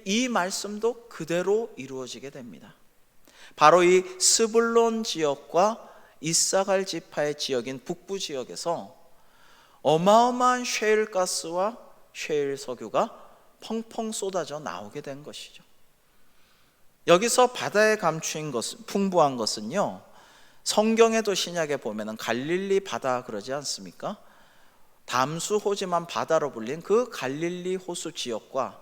이 말씀도 그대로 이루어지게 됩니다. 바로 이 스불론 지역과 이사갈 지파의 지역인 북부 지역에서 어마어마한 셰일 가스와 셰일 석유가 펑펑 쏟아져 나오게 된 것이죠. 여기서 바다에 감추인 것은, 풍부한 것은요, 성경에도 신약에 보면은 갈릴리 바다 그러지 않습니까? 담수호지만 바다로 불린 그 갈릴리 호수 지역과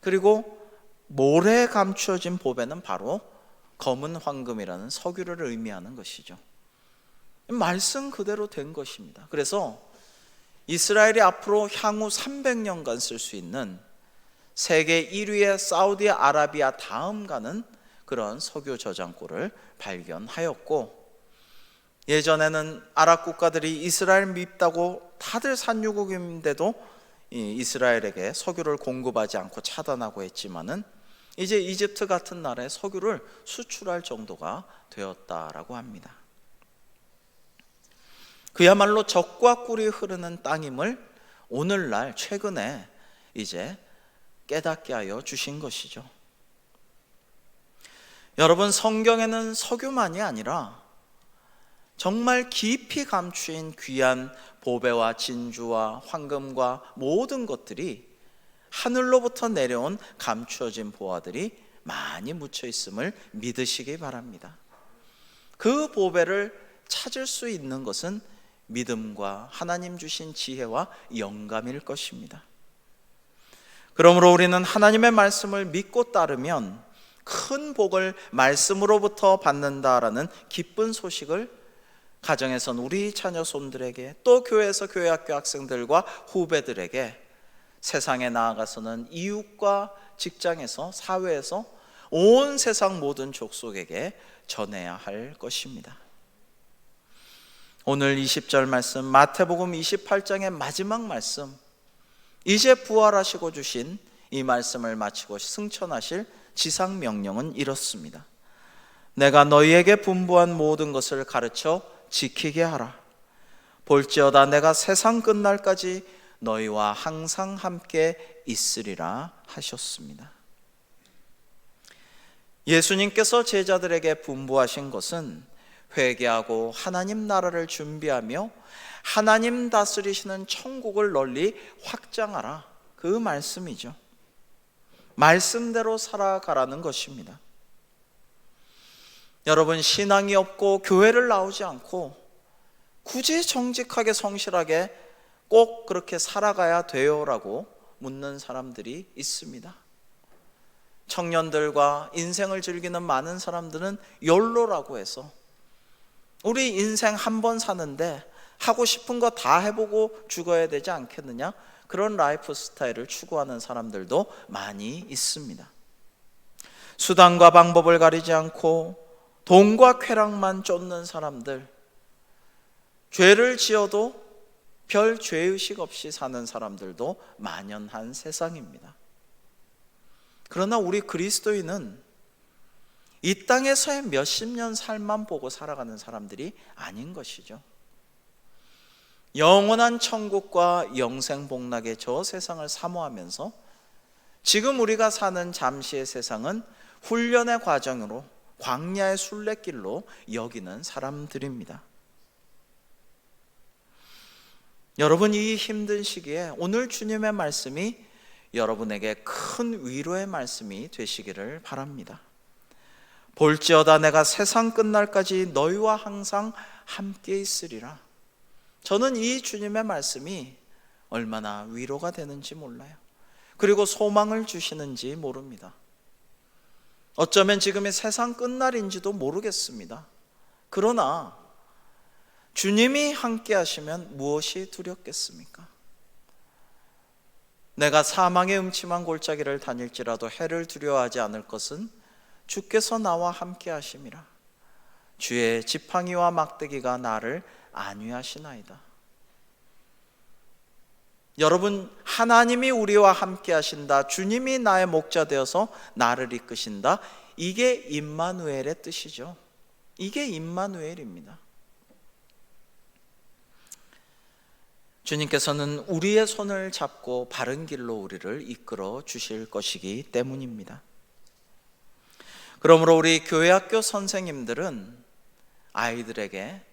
그리고 모래에 감추어진 보배는 바로 검은 황금이라는 석유를 의미하는 것이죠. 말씀 그대로 된 것입니다. 그래서 이스라엘이 앞으로 향후 300년간 쓸 수 있는 세계 1위의 사우디아라비아 다음 가는 그런 석유 저장고를 발견하였고, 예전에는 아랍 국가들이 이스라엘 밉다고 다들 산유국인데도 이스라엘에게 석유를 공급하지 않고 차단하고 했지만은 이제 이집트 같은 나라에 석유를 수출할 정도가 되었다라고 합니다. 그야말로 젖과 꿀이 흐르는 땅임을 오늘날 최근에 이제 깨닫게 하여 주신 것이죠. 여러분, 성경에는 석유만이 아니라 정말 깊이 감추인 귀한 보배와 진주와 황금과 모든 것들이 하늘로부터 내려온 감추어진 보화들이 많이 묻혀 있음을 믿으시기 바랍니다. 그 보배를 찾을 수 있는 것은 믿음과 하나님 주신 지혜와 영감일 것입니다. 그러므로 우리는 하나님의 말씀을 믿고 따르면 큰 복을 말씀으로부터 받는다라는 기쁜 소식을 가정에선 우리 자녀 손들에게, 또 교회에서 교회학교 학생들과 후배들에게, 세상에 나아가서는 이웃과 직장에서, 사회에서 온 세상 모든 족속에게 전해야 할 것입니다. 오늘 20절 말씀, 마태복음 28장의 마지막 말씀, 이제 부활하시고 주신 이 말씀을 마치고 승천하실 지상 명령은 이렇습니다. 내가 너희에게 분부한 모든 것을 가르쳐 지키게 하라. 볼지어다 내가 세상 끝날까지 너희와 항상 함께 있으리라 하셨습니다. 예수님께서 제자들에게 분부하신 것은 회개하고 하나님 나라를 준비하며 하나님 다스리시는 천국을 널리 확장하라, 그 말씀이죠. 말씀대로 살아가라는 것입니다. 여러분, 신앙이 없고 교회를 나오지 않고 굳이 정직하게 성실하게 꼭 그렇게 살아가야 돼요? 라고 묻는 사람들이 있습니다. 청년들과 인생을 즐기는 많은 사람들은 욜로라고 해서 우리 인생 한 번 사는데 하고 싶은 거 다 해보고 죽어야 되지 않겠느냐, 그런 라이프 스타일을 추구하는 사람들도 많이 있습니다. 수단과 방법을 가리지 않고 돈과 쾌락만 쫓는 사람들, 죄를 지어도 별 죄의식 없이 사는 사람들도 만연한 세상입니다. 그러나 우리 그리스도인은 이 땅에서의 몇십 년 살만 보고 살아가는 사람들이 아닌 것이죠. 영원한 천국과 영생복락의 저 세상을 사모하면서 지금 우리가 사는 잠시의 세상은 훈련의 과정으로, 광야의 순례길로 여기는 사람들입니다. 여러분, 이 힘든 시기에 오늘 주님의 말씀이 여러분에게 큰 위로의 말씀이 되시기를 바랍니다. 볼지어다 내가 세상 끝날까지 너희와 항상 함께 있으리라. 저는 이 주님의 말씀이 얼마나 위로가 되는지 몰라요. 그리고 소망을 주시는지 모릅니다. 어쩌면 지금이 세상 끝날인지도 모르겠습니다. 그러나 주님이 함께 하시면 무엇이 두렵겠습니까? 내가 사망의 음침한 골짜기를 다닐지라도 해를 두려워하지 않을 것은 주께서 나와 함께 하심이라. 주의 지팡이와 막대기가 나를 안위하시나이다. 여러분, 하나님이 우리와 함께 하신다, 주님이 나의 목자 되어서 나를 이끄신다, 이게 임마누엘의 뜻이죠. 이게 임마누엘입니다. 주님께서는 우리의 손을 잡고 바른 길로 우리를 이끌어 주실 것이기 때문입니다. 그러므로 우리 교회학교 선생님들은 아이들에게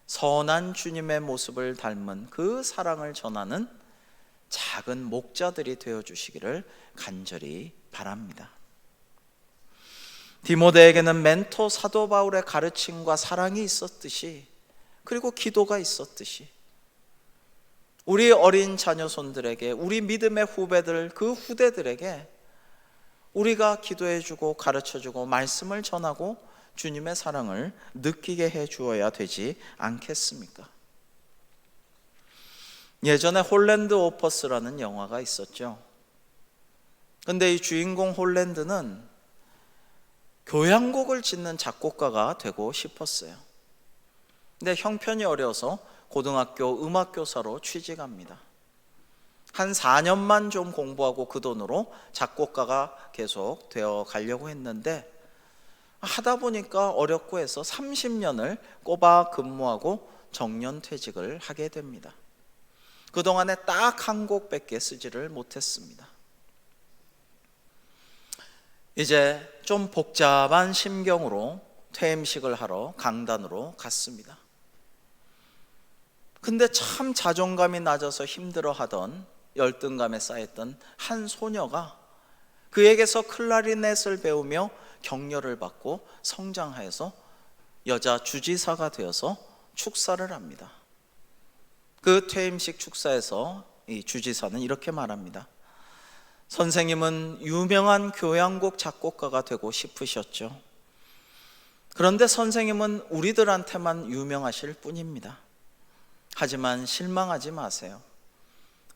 선한 주님의 모습을 닮은 그 사랑을 전하는 작은 목자들이 되어 주시기를 간절히 바랍니다. 디모데에게는 멘토 사도 바울의 가르침과 사랑이 있었듯이, 그리고 기도가 있었듯이, 우리 어린 자녀손들에게, 우리 믿음의 후배들, 그 후대들에게 우리가 기도해주고 가르쳐주고 말씀을 전하고 주님의 사랑을 느끼게 해 주어야 되지 않겠습니까? 예전에 홀랜드 오퍼스라는 영화가 있었죠. 근데 이 주인공 홀랜드는 교향곡을 짓는 작곡가가 되고 싶었어요. 근데 형편이 어려서 고등학교 음악교사로 취직합니다. 한 4년만 좀 공부하고 그 돈으로 작곡가가 계속 되어 가려고 했는데, 하다 보니까 어렵고 해서 30년을 꼬박 근무하고 정년퇴직을 하게 됩니다. 그동안에 딱 한 곡밖에 쓰지를 못했습니다. 이제 좀 복잡한 심경으로 퇴임식을 하러 강단으로 갔습니다. 근데 참 자존감이 낮아서 힘들어하던, 열등감에 쌓였던 한 소녀가 그에게서 클라리넷을 배우며 격려를 받고 성장하여서 여자 주지사가 되어서 축사를 합니다. 그 퇴임식 축사에서 이 주지사는 이렇게 말합니다. 선생님은 유명한 교향곡 작곡가가 되고 싶으셨죠. 그런데 선생님은 우리들한테만 유명하실 뿐입니다. 하지만 실망하지 마세요.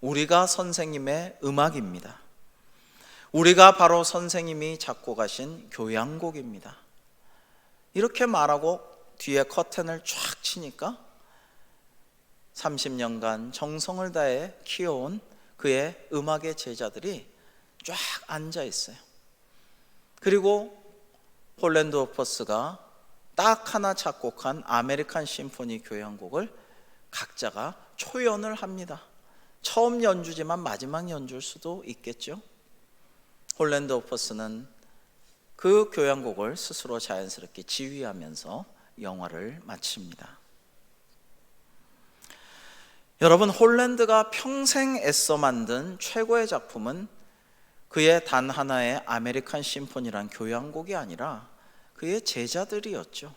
우리가 선생님의 음악입니다. 우리가 바로 선생님이 작곡하신 교향곡입니다. 이렇게 말하고 뒤에 커튼을 쫙 치니까 30년간 정성을 다해 키워온 그의 음악의 제자들이 쫙 앉아 있어요. 그리고 홀랜드 워퍼스가 딱 하나 작곡한 아메리칸 심포니 교향곡을 각자가 초연을 합니다. 처음 연주지만 마지막 연주일 수도 있겠죠. 홀랜드 워퍼스는 그 교향곡을 스스로 자연스럽게 지휘하면서 영화를 마칩니다. 여러분, 홀랜드가 평생 애써 만든 최고의 작품은 그의 단 하나의 아메리칸 심포니란 교향곡이 아니라 그의 제자들이었죠.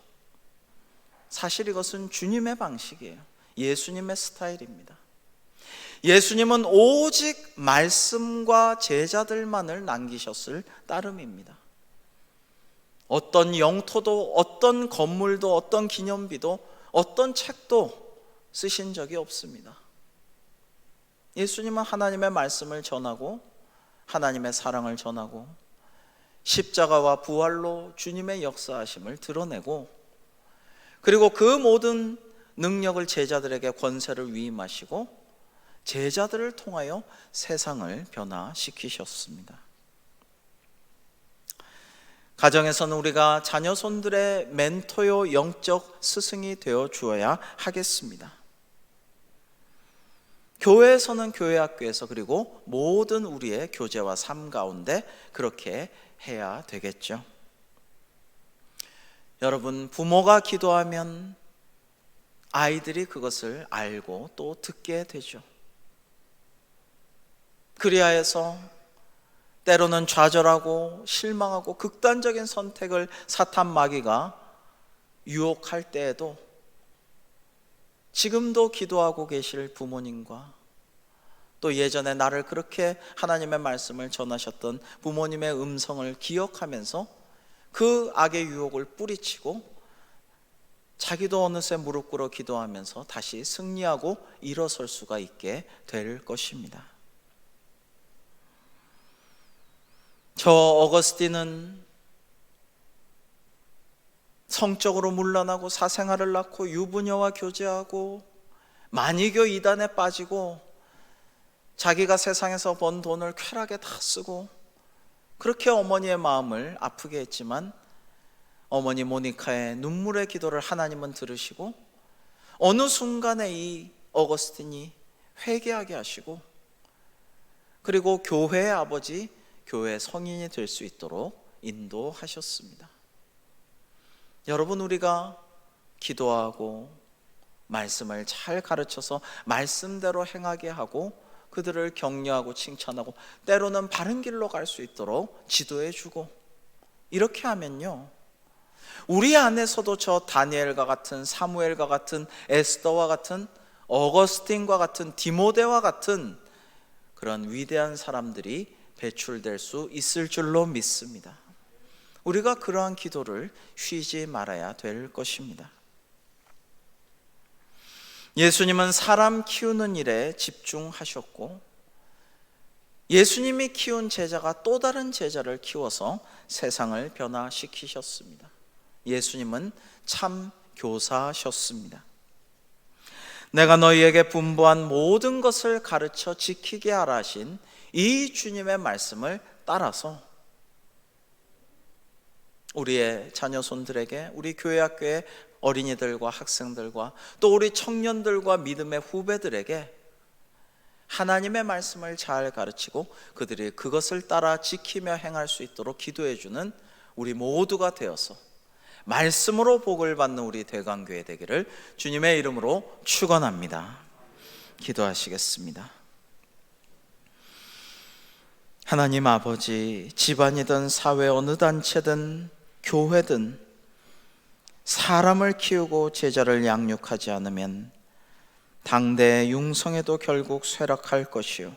사실 이것은 주님의 방식이에요. 예수님의 스타일입니다. 예수님은 오직 말씀과 제자들만을 남기셨을 따름입니다. 어떤 영토도, 어떤 건물도, 어떤 기념비도, 어떤 책도 쓰신 적이 없습니다. 예수님은 하나님의 말씀을 전하고 하나님의 사랑을 전하고 십자가와 부활로 주님의 역사하심을 드러내고, 그리고 그 모든 능력을 제자들에게 권세를 위임하시고 제자들을 통하여 세상을 변화시키셨습니다. 가정에서는 우리가 자녀손들의 멘토요 영적 스승이 되어 주어야 하겠습니다. 교회에서는 교회 학교에서, 그리고 모든 우리의 교제와 삶 가운데 그렇게 해야 되겠죠. 여러분, 부모가 기도하면 아이들이 그것을 알고 또 듣게 되죠. 그리하여서 때로는 좌절하고 실망하고 극단적인 선택을 사탄 마귀가 유혹할 때에도 지금도 기도하고 계실 부모님과 또 예전에 나를 그렇게 하나님의 말씀을 전하셨던 부모님의 음성을 기억하면서 그 악의 유혹을 뿌리치고 자기도 어느새 무릎 꿇어 기도하면서 다시 승리하고 일어설 수가 있게 될 것입니다. 저 어거스틴은 성적으로 문란하고 사생활을 낳고 유부녀와 교제하고 만이교 이단에 빠지고 자기가 세상에서 번 돈을 쾌락에 다 쓰고 그렇게 어머니의 마음을 아프게 했지만 어머니 모니카의 눈물의 기도를 하나님은 들으시고 어느 순간에 이 어거스틴이 회개하게 하시고, 그리고 교회의 아버지, 교회 성인이 될 수 있도록 인도하셨습니다. 여러분, 우리가 기도하고 말씀을 잘 가르쳐서 말씀대로 행하게 하고 그들을 격려하고 칭찬하고 때로는 바른 길로 갈 수 있도록 지도해 주고, 이렇게 하면요, 우리 안에서도 저 다니엘과 같은, 사무엘과 같은, 에스더와 같은, 어거스틴과 같은, 디모데와 같은 그런 위대한 사람들이 배출될 수 있을 줄로 믿습니다. 우리가 그러한 기도를 쉬지 말아야 될 것입니다. 예수님은 사람 키우는 일에 집중하셨고 예수님이 키운 제자가 또 다른 제자를 키워서 세상을 변화시키셨습니다. 예수님은 참 교사셨습니다. 내가 너희에게 분부한 모든 것을 가르쳐 지키게 하라 하신 이 주님의 말씀을 따라서 우리의 자녀손들에게, 우리 교회 학교의 어린이들과 학생들과 또 우리 청년들과 믿음의 후배들에게 하나님의 말씀을 잘 가르치고 그들이 그것을 따라 지키며 행할 수 있도록 기도해 주는 우리 모두가 되어서 말씀으로 복을 받는 우리 대강교회 되기를 주님의 이름으로 축원합니다. 기도하시겠습니다. 하나님 아버지, 집안이든 사회 어느 단체든 교회든 사람을 키우고 제자를 양육하지 않으면 당대의 융성에도 결국 쇠락할 것이요,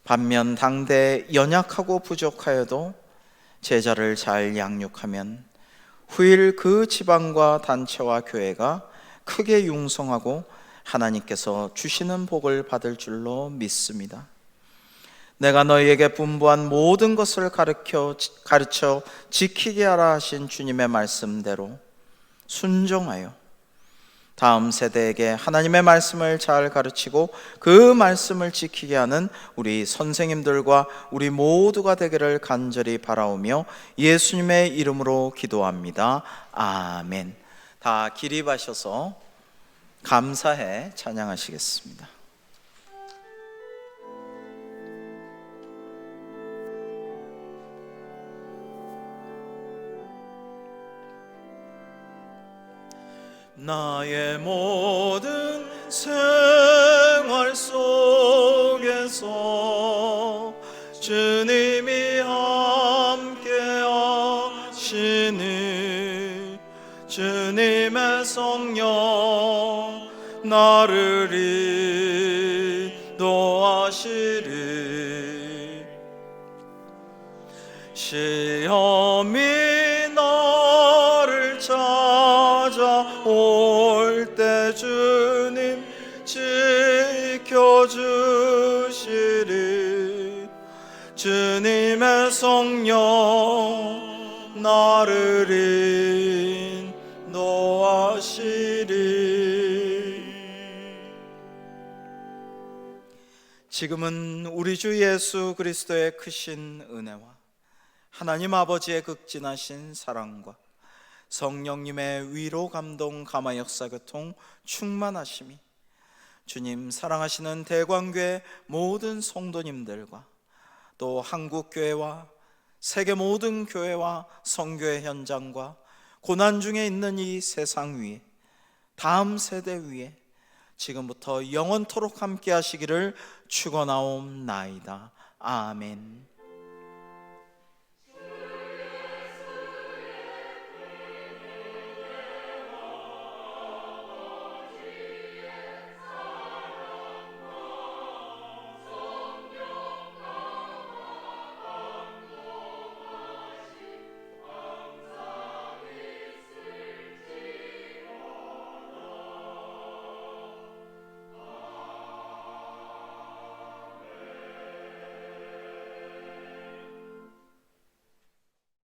반면 당대 연약하고 부족하여도 제자를 잘 양육하면 후일 그 지방과 단체와 교회가 크게 융성하고 하나님께서 주시는 복을 받을 줄로 믿습니다. 내가 너희에게 분부한 모든 것을 가르쳐 지키게 하라 하신 주님의 말씀대로 순종하여 다음 세대에게 하나님의 말씀을 잘 가르치고 그 말씀을 지키게 하는 우리 선생님들과 우리 모두가 되기를 간절히 바라오며 예수님의 이름으로 기도합니다. 아멘. 다 기립하셔서 감사해 찬양하시겠습니다. 나의 모든 생활 속에서 주님이 함께 하시니 주님의 성령 나를 인도하시리. 시험이 나를 찾아올 때 주님 지켜주시리. 주님의 성령 나를 인도하시리. 지금은 우리 주 예수 그리스도의 크신 은혜와 하나님 아버지의 극진하신 사랑과 성령님의 위로 감동 감화 역사 교통 충만하심이 주님 사랑하시는 대광교회 모든 성도님들과 또 한국교회와 세계 모든 교회와 선교의 현장과 고난 중에 있는 이 세상 위에 다음 세대 위에 지금부터 영원토록 함께 하시기를 축원하옵나이다. 아멘.